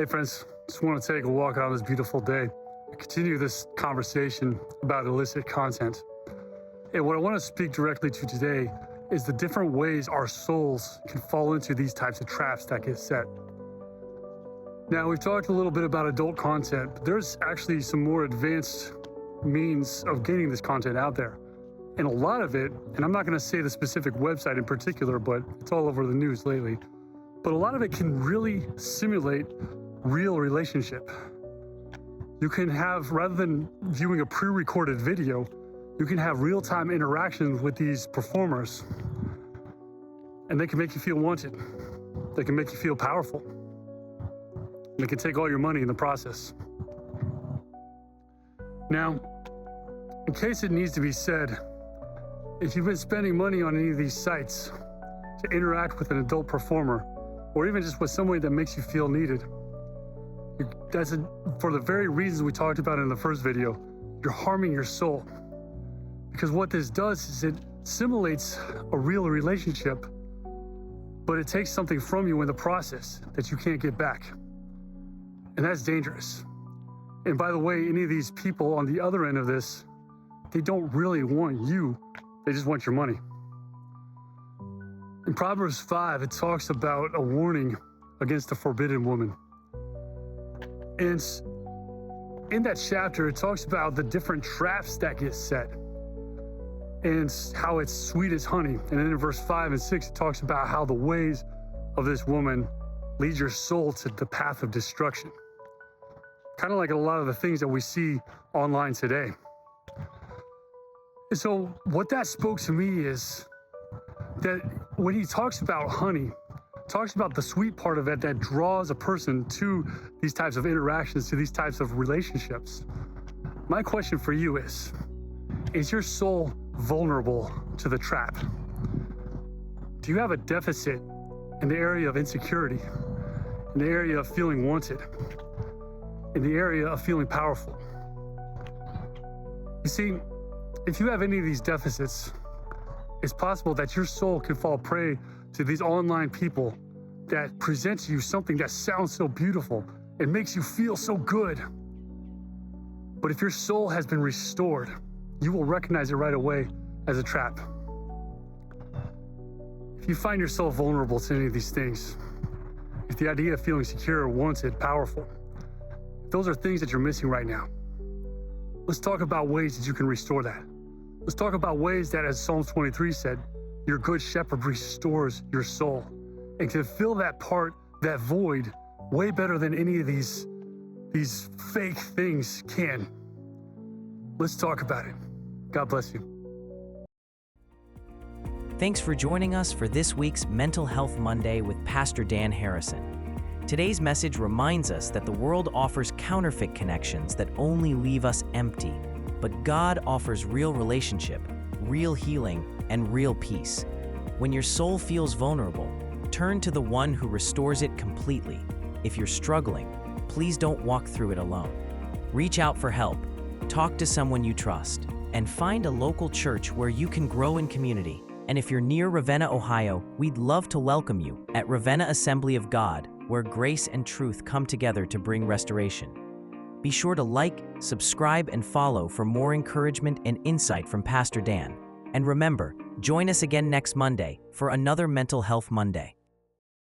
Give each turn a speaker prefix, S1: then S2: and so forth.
S1: Hey friends, just want to take a walk on this beautiful day and continue this conversation about illicit content. And what I want to speak directly to today is the different ways our souls can fall into these types of traps that get set. Now, we've talked a little bit about adult content, but there's actually some more advanced means of getting this content out there. And a lot of it, and I'm not going to say the specific website in particular, but it's all over the news lately, but a lot of it can really simulate real relationship. You can have, rather than viewing a pre-recorded video, you can have real-time interactions with these performers, and they can make you feel wanted. They can make you feel powerful. They can take all your money in the process. Now, in case it needs to be said, if you've been spending money on any of these sites to interact with an adult performer, or even just with somebody that makes you feel needed, that's for the very reasons we talked about in the first video, you're harming your soul. Because what this does is it simulates a real relationship, but it takes something from you in the process that you can't get back. And that's dangerous. And by the way, any of these people on the other end of this, they don't really want you, they just want your money. In Proverbs 5, it talks about a warning against a forbidden woman. And in that chapter, it talks about the different traps that get set and how it's sweet as honey. And then in verse 5 and 6, it talks about how the ways of this woman lead your soul to the path of destruction. Kind of like a lot of the things that we see online today. And so what that spoke to me is that when he talks about honey, talks about the sweet part of it that draws a person to these types of interactions, to these types of relationships. My question for you is your soul vulnerable to the trap? Do you have a deficit in the area of insecurity, in the area of feeling wanted, in the area of feeling powerful? You see, if you have any of these deficits, it's possible that your soul can fall prey to these online people that present to you something that sounds so beautiful and makes you feel so good. But if your soul has been restored, you will recognize it right away as a trap. If you find yourself vulnerable to any of these things, if the idea of feeling secure, wanted, powerful, those are things that you're missing right now. Let's talk about ways that you can restore that. Let's talk about ways that, as Psalm 23 said, your good shepherd restores your soul and can fill that part, that void, way better than any of these fake things can. Let's talk about it. God bless you.
S2: Thanks for joining us for this week's Mental Health Monday with Pastor Dan Harrison. Today's message reminds us that the world offers counterfeit connections that only leave us empty, but God offers real relationship, real healing, and real peace. When your soul feels vulnerable, turn to the one who restores it completely. If you're struggling, please don't walk through it alone. Reach out for help, talk to someone you trust, and find a local church where you can grow in community. And if you're near Ravenna, Ohio, we'd love to welcome you at Ravenna Assembly of God, where grace and truth come together to bring restoration. Be sure to like, subscribe, and follow for more encouragement and insight from Pastor Dan. And remember, join us again next Monday for another Mental Health Monday.